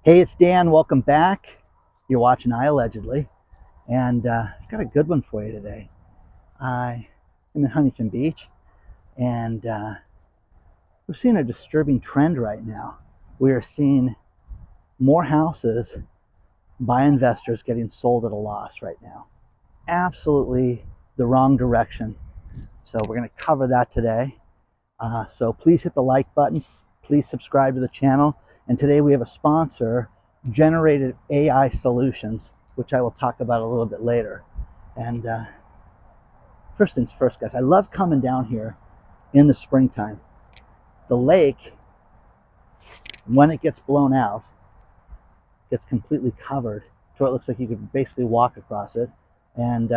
Hey, it's Dan. Welcome back. You're watching iAllegedly, and I've got a good one for you today. I'm in Huntington Beach, and we're seeing a disturbing trend right now. We are seeing more houses by investors getting sold at a loss right now. Absolutely the wrong direction. So we're going to cover that today. So please hit the like button. Please subscribe to the channel. And today we have a sponsor, Generated AI Solutions, which I will talk about a little bit later. And first things first, guys, I love coming down here in the springtime. The lake, when it gets blown out, gets completely covered to where it looks like you could basically walk across it, and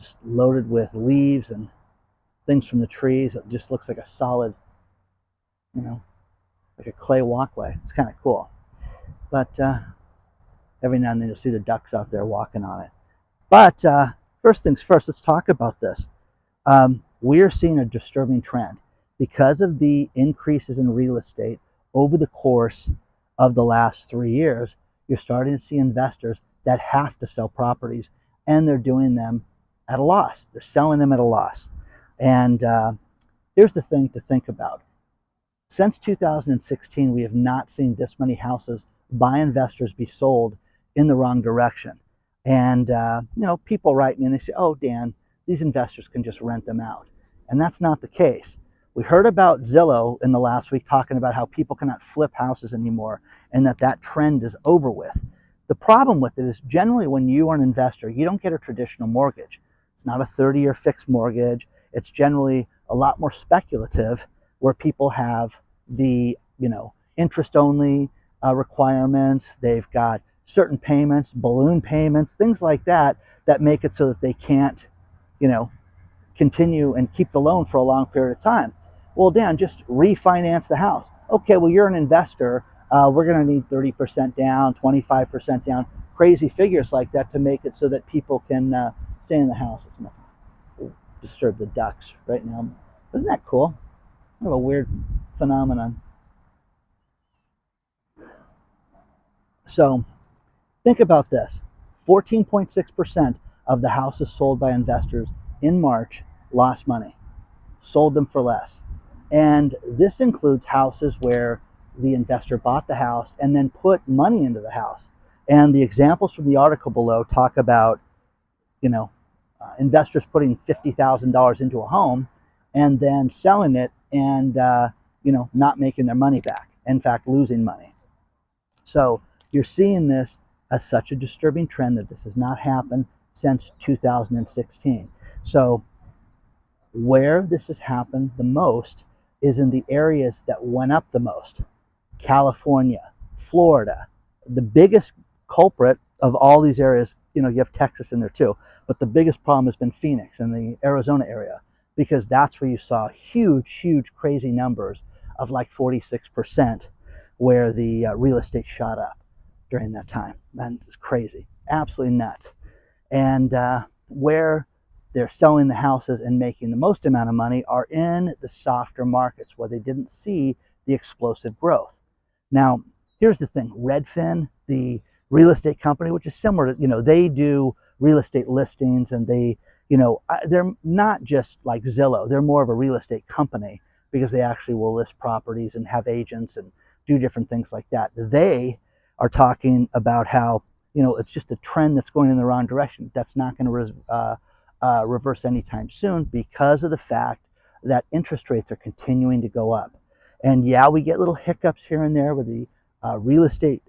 just loaded with leaves and things from the trees. It just looks like a solid, like a clay walkway. It's kind of cool. But every now and then you'll see the ducks out there walking on it. But first things first, let's talk about this. We're seeing a disturbing trend because of the increases in real estate over the course of the last 3 years. You're starting to see investors that have to sell properties, and they're doing them at a loss. They're selling them at a loss. And here's the thing to think about. Since 2016, we have not seen this many houses by investors be sold in the wrong direction. And, people write me and they say, oh, Dan, these investors can just rent them out. And that's not the case. We heard about Zillow in the last week talking about how people cannot flip houses anymore and that trend is over with. The problem with it is generally when you are an investor, you don't get a traditional mortgage. It's not a 30-year fixed mortgage. It's generally a lot more speculative, where people have the interest only requirements. They've got certain payments, balloon payments, things like that make it so that they can't continue and keep the loan for a long period of time. Well, Dan, just refinance the house. Okay, well, you're an investor. We're going to need 30% down, 25% down, crazy figures like that to make it so that people can stay in the house. It's disturb the ducks right now. Isn't that cool? Kind of a weird phenomenon. So think about this. 14.6% of the houses sold by investors in March lost money, sold them for less. And this includes houses where the investor bought the house and then put money into the house. And the examples from the article below talk about, investors putting $50,000 into a home and then selling it and not making their money back. In fact, losing money. So you're seeing this as such a disturbing trend that this has not happened since 2016. So where this has happened the most is in the areas that went up the most. California, Florida. The biggest culprit of all these areas, you have Texas in there too, but the biggest problem has been Phoenix and the Arizona area, because that's where you saw huge, crazy numbers of like 46%, where the real estate shot up during that time. And it's crazy, absolutely nuts. And where they're selling the houses and making the most amount of money are in the softer markets where they didn't see the explosive growth. Now, here's the thing. Redfin, the real estate company, which is similar to, they do real estate listings, and they're not just like Zillow. They're more of a real estate company because they actually will list properties and have agents and do different things like that. They are talking about how, it's just a trend that's going in the wrong direction. That's not going to reverse anytime soon because of the fact that interest rates are continuing to go up. And yeah, we get little hiccups here and there with the real estate,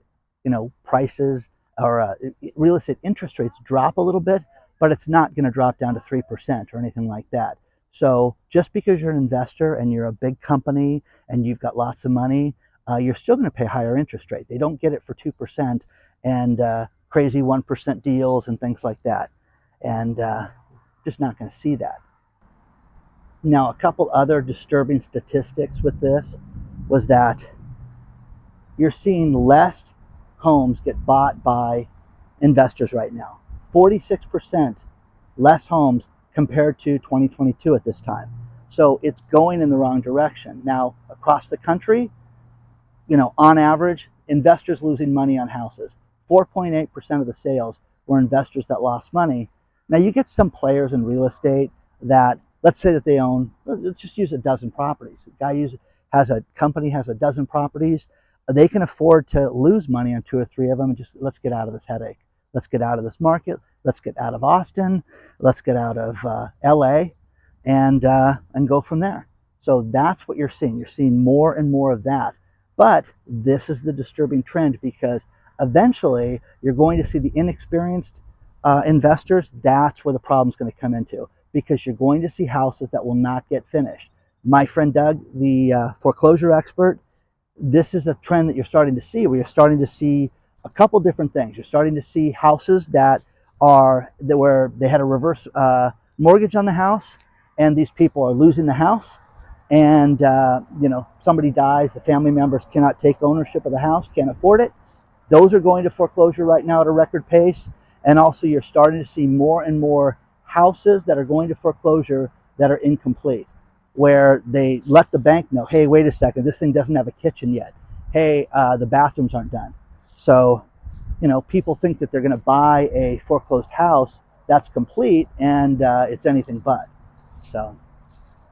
prices or real estate interest rates drop a little bit, but it's not going to drop down to 3% or anything like that. So just because you're an investor and you're a big company and you've got lots of money, you're still going to pay higher interest rate. They don't get it for 2% and crazy 1% deals and things like that. And just not going to see that. Now, a couple other disturbing statistics with this was that you're seeing less homes get bought by investors right now. 46% less homes compared to 2022 at this time. So it's going in the wrong direction. Now, across the country, on average, investors losing money on houses. 4.8% of the sales were investors that lost money. Now you get some players in real estate that, let's say that they own, let's just use a dozen properties. A guy has a company, has a dozen properties. They can afford to lose money on 2 or 3 of them and just, let's get out of this headache. Let's get out of this market. Let's get out of Austin. Let's get out of LA and go from there. So that's what you're seeing. You're seeing more and more of that. But this is the disturbing trend, because eventually you're going to see the inexperienced investors. That's where the problem's going to come into, because you're going to see houses that will not get finished. My friend Doug, the foreclosure expert, this is a trend that you're starting to see, where you're starting to see a couple different things. You're starting to see houses that where they had a reverse mortgage on the house, and these people are losing the house, and somebody dies, the family members cannot take ownership of the house, can't afford it. Those are going to foreclosure right now at a record pace. And also you're starting to see more and more houses that are going to foreclosure that are incomplete, where they let the bank know, hey, wait a second, this thing doesn't have a kitchen yet. Hey, the bathrooms aren't done. So, people think that they're going to buy a foreclosed house that's complete, and it's anything but. So,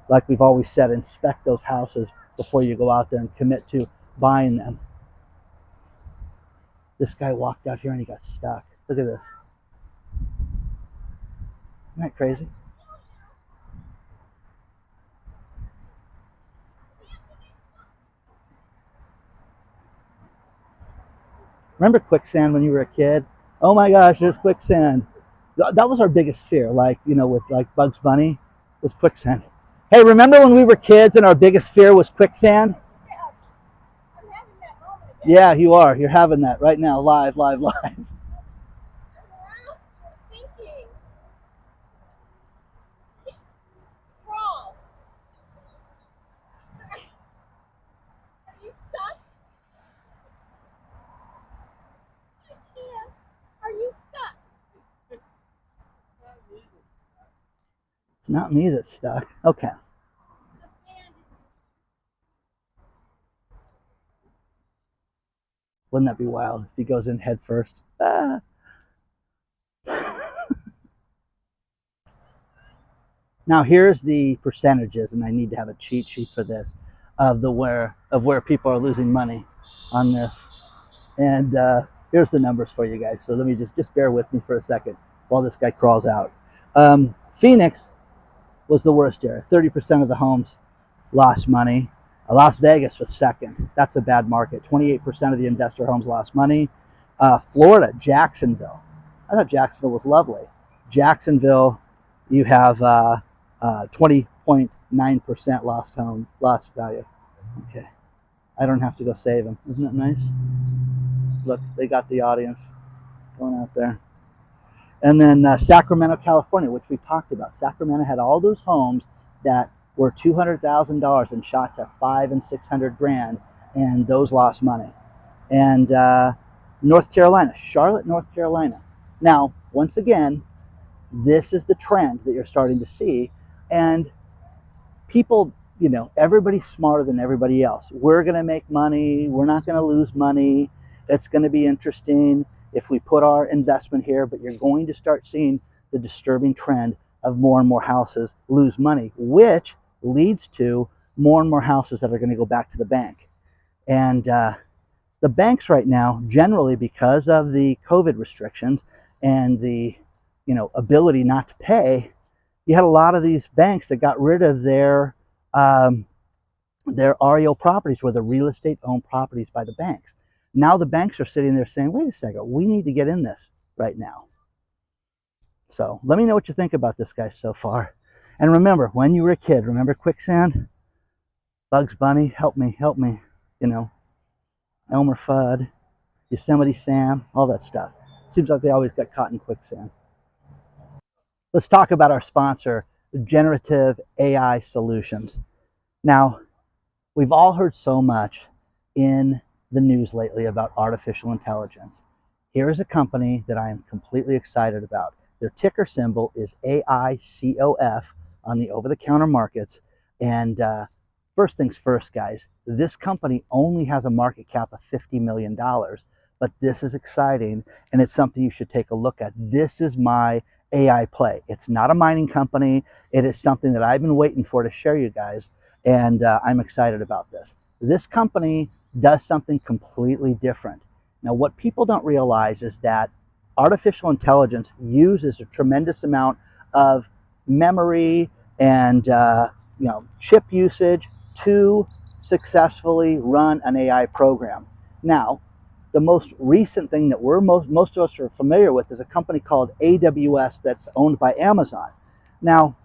like we've always said, inspect those houses before you go out there and commit to buying them. This guy walked out here and he got stuck. Look at this. Isn't that crazy? Remember quicksand when you were a kid? Oh my gosh, there's quicksand. That was our biggest fear, with like Bugs Bunny, was quicksand. Hey, remember when we were kids and our biggest fear was quicksand? Yeah, you are. You're having that right now, live. It's not me that's stuck. Okay. Wouldn't that be wild if he goes in head first? Ah. Now here's the percentages, and I need to have a cheat sheet for this, of where people are losing money on this. And here's the numbers for you guys. So let me just bear with me for a second while this guy crawls out. Phoenix was the worst area. 30% of the homes lost money. Las Vegas was second. That's a bad market. 28% of the investor homes lost money. Florida, Jacksonville. I thought Jacksonville was lovely. Jacksonville, you have 20.9% lost value. Okay. I don't have to go save them. Isn't that nice? Look, they got the audience going out there. And then Sacramento, California, which we talked about. Sacramento had all those homes that were $200,000 and shot to $500,000 and $600,000, and those lost money. And North Carolina, Charlotte, North Carolina. Now, once again, this is the trend that you're starting to see, and people, everybody's smarter than everybody else. We're going to make money. We're not going to lose money. It's going to be interesting if we put our investment here, but you're going to start seeing the disturbing trend of more and more houses lose money, which leads to more and more houses that are going to go back to the bank. And the banks right now, generally because of the COVID restrictions and the ability not to pay, you had a lot of these banks that got rid of their REO properties, where the real estate owned properties by the banks. Now the banks are sitting there saying, wait a second, we need to get in this right now. So let me know what you think about this, guys, so far. And remember, when you were a kid, remember quicksand? Bugs Bunny, help me, Elmer Fudd, Yosemite Sam, all that stuff. Seems like they always got caught in quicksand. Let's talk about our sponsor, Generative AI Solutions. Now, we've all heard so much in the news lately about artificial intelligence. Here is a company that I am completely excited about. Their ticker symbol is AICOF on the over-the-counter markets, and first things first, guys, this company only has a market cap of $50 million, but this is exciting and it's something you should take a look at. This is my AI play. It's not a mining company. It is something that I've been waiting for to share you guys, and I'm excited about this. This company does something completely different. Now, what people don't realize is that artificial intelligence uses a tremendous amount of memory and chip usage to successfully run an AI program. Now, the most recent thing that most of us are familiar with is a company called AWS that's owned by Amazon. Now,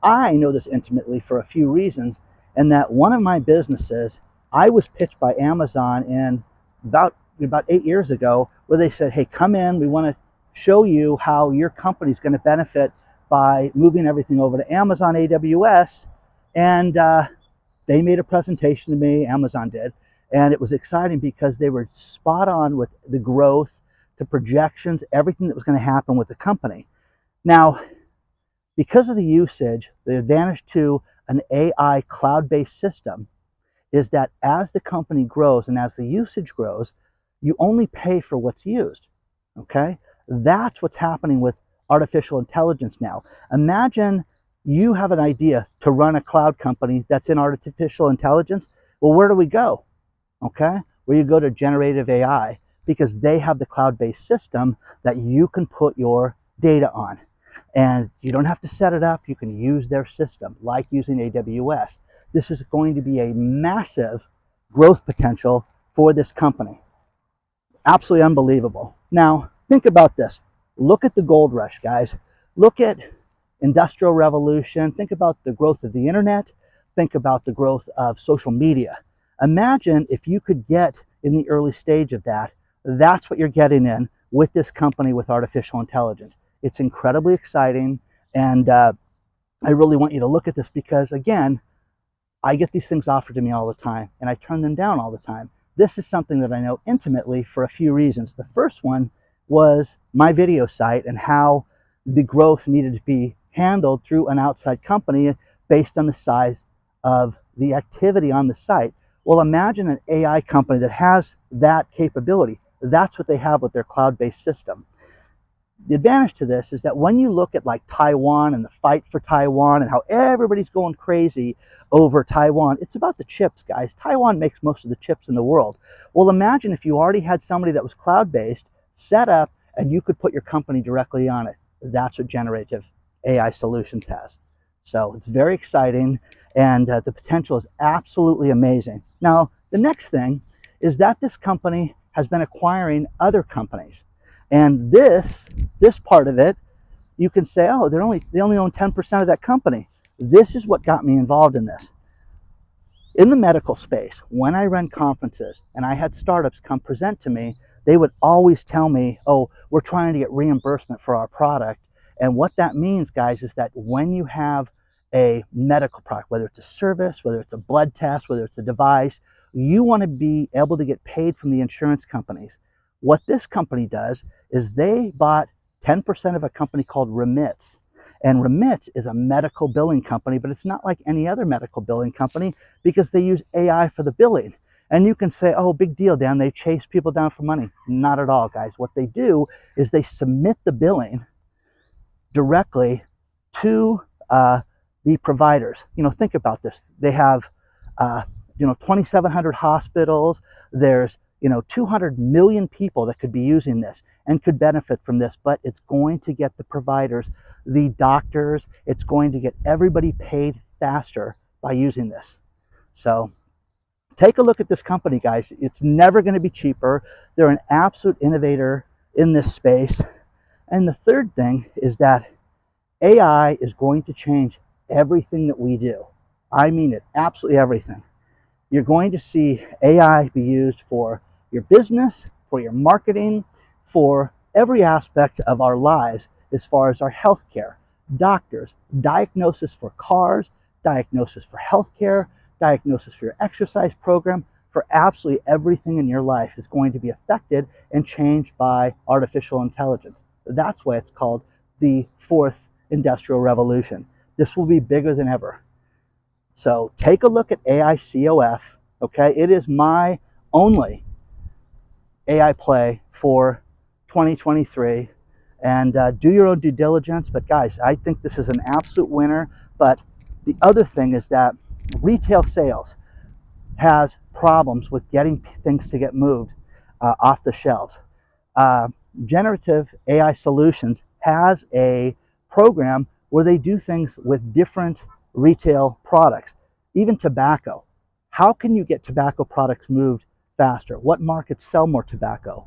I know this intimately for a few reasons, and that one of my businesses, I was pitched by Amazon in about 8 years ago, where they said, hey, come in, we want to show you how your company's going to benefit by moving everything over to Amazon AWS. And they made a presentation to me, Amazon did, and it was exciting because they were spot on with the growth, the projections, everything that was going to happen with the company. Now, because of the usage, the advantage to an AI cloud-based system is that as the company grows and as the usage grows, you only pay for what's used, okay? That's what's happening with artificial intelligence now. Imagine you have an idea to run a cloud company that's in artificial intelligence. Well, where do we go? Okay, where you go to generative AI, because they have the cloud-based system that you can put your data on. And you don't have to set it up. You can use their system, like using AWS. This is going to be a massive growth potential for this company. Absolutely unbelievable. Now, think about this. Look at the gold rush, guys. Look at Industrial Revolution. Think about the growth of the internet. Think about the growth of social media. Imagine if you could get in the early stage of that. That's what you're getting in with this company with artificial intelligence. It's incredibly exciting, and I really want you to look at this because, again, I get these things offered to me all the time, and I turn them down all the time. This is something that I know intimately for a few reasons. The first one was my video site and how the growth needed to be handled through an outside company based on the size of the activity on the site. Well, imagine an AI company that has that capability. That's what they have with their cloud-based system. The advantage to this is that when you look at like Taiwan and the fight for Taiwan and how everybody's going crazy over Taiwan, it's about the chips, guys. Taiwan makes most of the chips in the world. Well, imagine if you already had somebody that was cloud-based, set up, and you could put your company directly on it. That's what generative AI solutions has. So it's very exciting, and the potential is absolutely amazing. Now, the next thing is that this company has been acquiring other companies. And this part of it, you can say, oh, they only own 10% of that company. This is what got me involved in this. In the medical space, when I run conferences and I had startups come present to me, they would always tell me, oh, we're trying to get reimbursement for our product. And what that means, guys, is that when you have a medical product, whether it's a service, whether it's a blood test, whether it's a device, you want to be able to get paid from the insurance companies. What this company does is they bought 10% of a company called Remits. And Remits is a medical billing company, but it's not like any other medical billing company because they use AI for the billing. And you can say, oh, big deal, Dan, they chase people down for money. Not at all, guys. What they do is they submit the billing directly to the providers. Think about this. They have 2,700 hospitals. There's 200 million people that could be using this and could benefit from this, but it's going to get the providers, the doctors, it's going to get everybody paid faster by using this. So take a look at this company, guys. It's never going to be cheaper. They're an absolute innovator in this space. And the third thing is that AI is going to change everything that we do. I mean it, absolutely everything. You're going to see AI be used for your business, for your marketing, for every aspect of our lives as far as our healthcare, doctors, diagnosis for cars, diagnosis for healthcare, diagnosis for your exercise program, for absolutely everything in your life is going to be affected and changed by artificial intelligence. That's why it's called the fourth industrial revolution. This will be bigger than ever. So take a look at AICOF, okay? It is my only AI play for 2023. And do your own due diligence. But guys, I think this is an absolute winner. But the other thing is that retail sales has problems with getting things to get moved off the shelves. Generative AI Solutions has a program where they do things with different retail products, even tobacco. How can you get tobacco products moved faster? What markets sell more tobacco?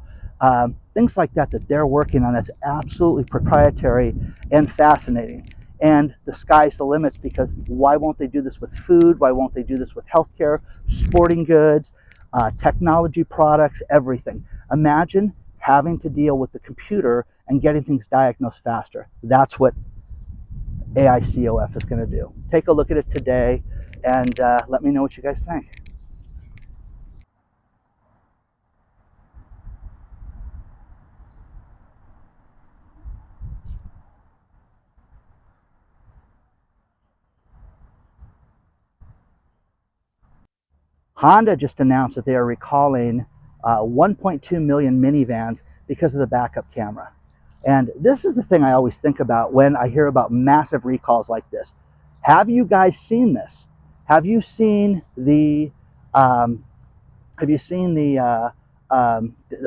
Things like that they're working on, that's absolutely proprietary and fascinating. And the sky's the limits, because why won't they do this with food? Why won't they do this with healthcare, sporting goods, technology products, everything? Imagine having to deal with the computer and getting things diagnosed faster. That's what AICOF is going to do. Take a look at it today and let me know what you guys think. Honda just announced that they are recalling 1.2 million minivans because of the backup camera. And this is the thing I always think about when I hear about massive recalls like this. Have you guys seen this? Have you seen the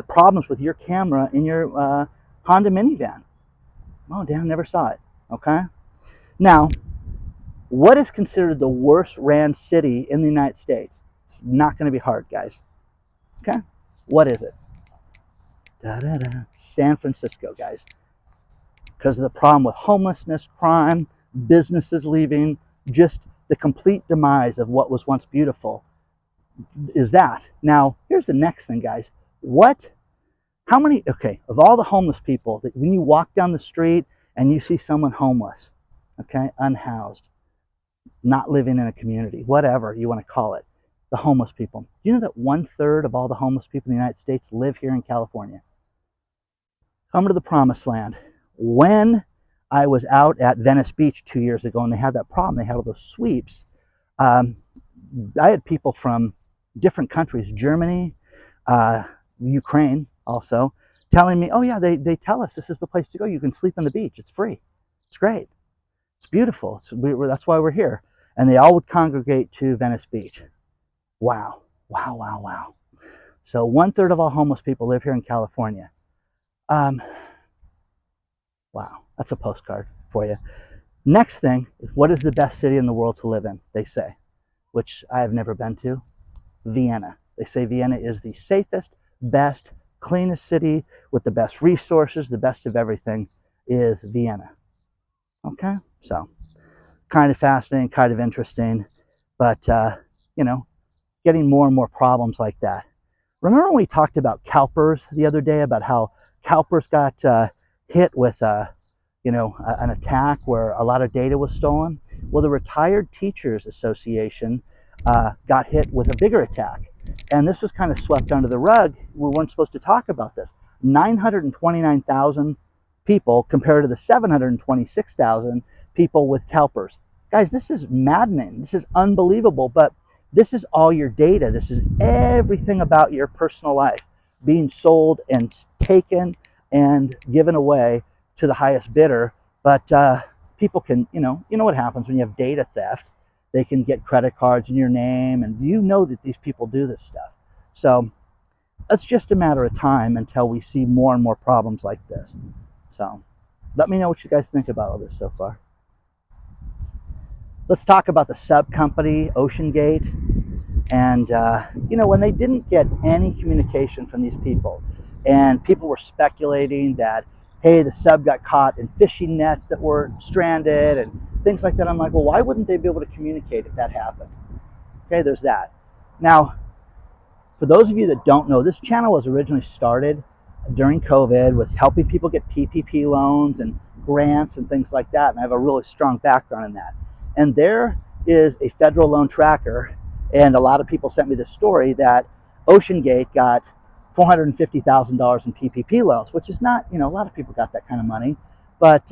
problems with your camera in your Honda minivan? Oh, damn, never saw it. Okay. Now, what is considered the worst ran city in the United States? It's not going to be hard, guys. Okay. What is it? San Francisco, guys. Because of the problem with homelessness, crime, businesses leaving, just the complete demise of what was once beautiful is that. Now, here's the next thing, guys. How many, okay, of all the homeless people, that when you walk down the street and you see someone homeless, okay, unhoused, not living in a community, whatever you want to call it, the homeless people. Do you know that 1/3 of all the homeless people in the United States live here in California? Come to the promised land. When I was out at Venice Beach 2 years ago and they had that problem, they had all those sweeps, I had people from different countries, Germany, Ukraine also, telling me, oh yeah, they tell us this is the place to go. You can sleep on the beach. It's free. It's great. It's beautiful. That's why we're here. And they all would congregate to Venice Beach. Wow. Wow, wow, wow. So 1/3 of all homeless people live here in California. Wow, that's a postcard for you. Next thing, what is the best city in the world to live in? They say, which I have never been to. Vienna. They say Vienna is the safest, best, cleanest city with the best resources, the best of everything is Vienna. Okay, so kind of fascinating, kind of interesting, but getting more and more problems like that. Remember when we talked about CalPERS the other day, about how CalPERS got hit with an attack where a lot of data was stolen? Well, the Retired Teachers Association got hit with a bigger attack. And this was kind of swept under the rug. We weren't supposed to talk about this. 929,000 people compared to the 726,000 people with CalPERS. Guys, this is maddening. This is unbelievable. But this is all your data. This is everything about your personal life being sold and taken and given away to the highest bidder. But people can, you know what happens when you have data theft. They can get credit cards in your name, and you know that these people do this stuff. So it's just a matter of time until we see more and more problems like this. So let me know what you guys think about all this so far. Let's talk about the sub company, OceanGate. And, when they didn't get any communication from these people, and people were speculating that, hey, the sub got caught in fishing nets that were stranded and things like that. I'm like, well, why wouldn't they be able to communicate if that happened? Okay, there's that. Now, for those of you that don't know, this channel was originally started during COVID with helping people get PPP loans and grants and things like that. And I have a really strong background in that. And there is a federal loan tracker. And a lot of people sent me the story that OceanGate got $450,000 in PPP loans, which is not, a lot of people got that kind of money. But,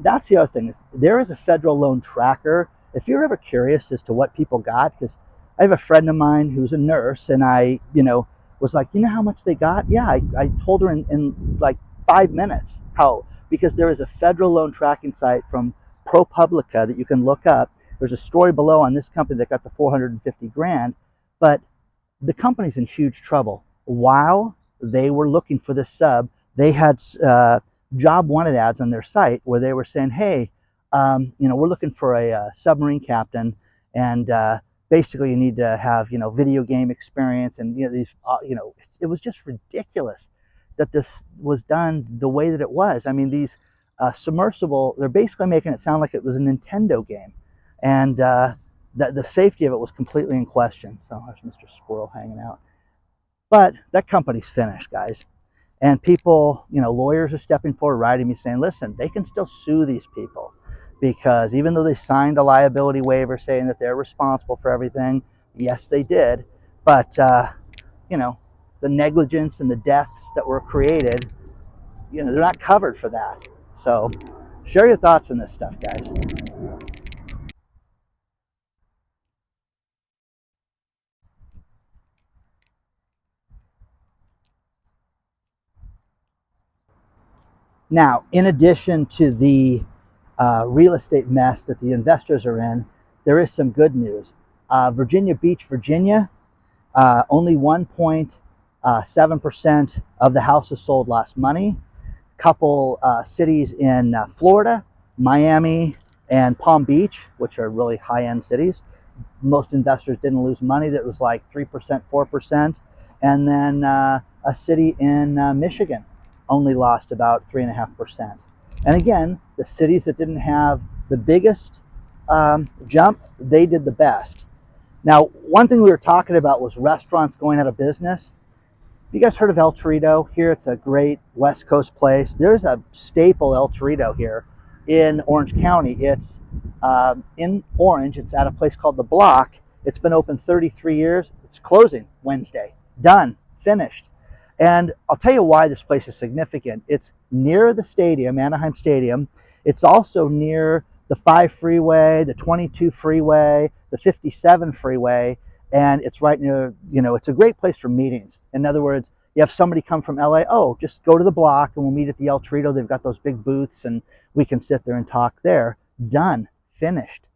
that's the other thing, is there is a federal loan tracker. if you're ever curious as to what people got, because I have a friend of mine who's a nurse, and I, was like, you know how much they got? Yeah, I told her in like 5 minutes how, because there is a federal loan tracking site from ProPublica that you can look up. There's a story below on this company that got the 450 grand, but the company's in huge trouble. While they were looking for this sub, they had job wanted ads on their site where they were saying, hey, we're looking for a submarine captain, and basically you need to have, video game experience, and it was just ridiculous that this was done the way that it was. I mean, these submersible, they're basically making it sound like it was a Nintendo game, and the safety of it was completely in question. So there's Mr. Squirrel hanging out. But that company's finished, guys. And people, lawyers are stepping forward, writing me saying, listen, they can still sue these people, because even though they signed a liability waiver saying that they're responsible for everything, yes, they did. But, the negligence and the deaths that were created, they're not covered for that. So share your thoughts on this stuff, guys. Now, in addition to the real estate mess that the investors are in, there is some good news. Virginia Beach, Virginia, only 1.7% of the houses sold lost money. Couple cities in Florida, Miami and Palm Beach, which are really high-end cities, most investors didn't lose money. That was like 3%, 4%. And then a city in Michigan only lost about 3.5%. And again, the cities that didn't have the biggest jump, they did the best. Now, one thing we were talking about was restaurants going out of business. You guys heard of El Torito? Here, it's a great West Coast place. There's a staple El Torito here in Orange County. It's in Orange. It's at a place called The Block. It's been open 33 years. It's closing Wednesday. Done. Finished. And I'll tell you why this place is significant. It's near the stadium, Anaheim Stadium. It's also near the 5 freeway, the 22 freeway, the 57 freeway, and it's right near, it's a great place for meetings. In other words, you have somebody come from LA, oh, just go to The Block and we'll meet at the El Torito. They've got those big booths and we can sit there and talk there. Done. Finished.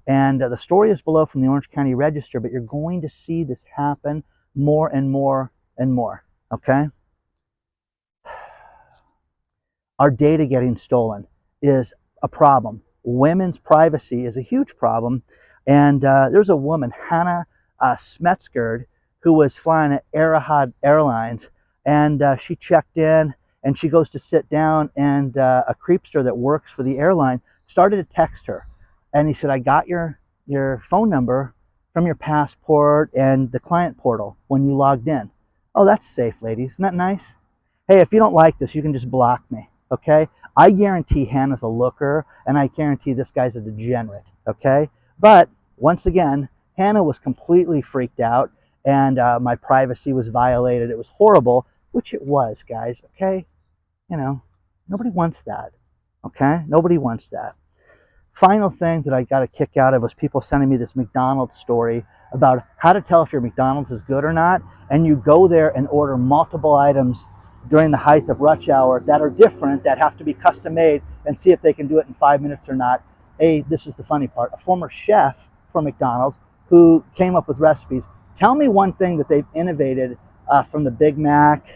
And the story is below from the Orange County Register, but you're going to see this happen more and more and more. Okay? Our data getting stolen is a problem. Women's privacy is a huge problem. And there's a woman, Hannah Smetskerd, who was flying at Etihad Airlines, and she checked in and she goes to sit down, and a creepster that works for the airline started to text her. And he said, I got your phone number from your passport and the client portal when you logged in. Oh, that's safe, ladies. Isn't that nice? Hey, if you don't like this, you can just block me, okay? I guarantee Hannah's a looker, and I guarantee this guy's a degenerate, okay? But once again, Hannah was completely freaked out, and my privacy was violated. It was horrible, which it was, guys, okay? Nobody wants that, okay? Nobody wants that. Final thing that I got a kick out of was people sending me this McDonald's story about how to tell if your McDonald's is good or not, and you go there and order multiple items during the height of rush hour that are different, that have to be custom made, and see if they can do it in 5 minutes or not. This is the funny part, a former chef from McDonald's who came up with recipes. Tell me one thing that they've innovated from the Big Mac,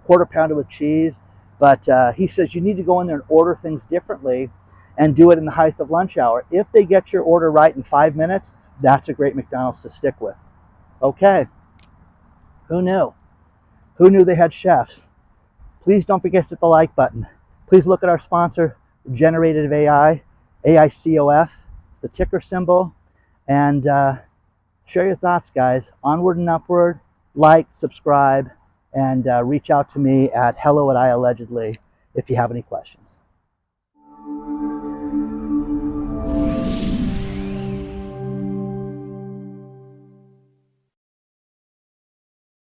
quarter pounder with cheese, but he says you need to go in there and order things differently and do it in the height of lunch hour. If they get your order right in 5 minutes, that's a great McDonald's to stick with. Okay, who knew? Who knew they had chefs? Please don't forget to hit the like button. Please look at our sponsor, Generative AI, AICOF. It's the ticker symbol. And share your thoughts, guys. Onward and upward. Like, subscribe, and reach out to me at hello@iAllegedly if you have any questions.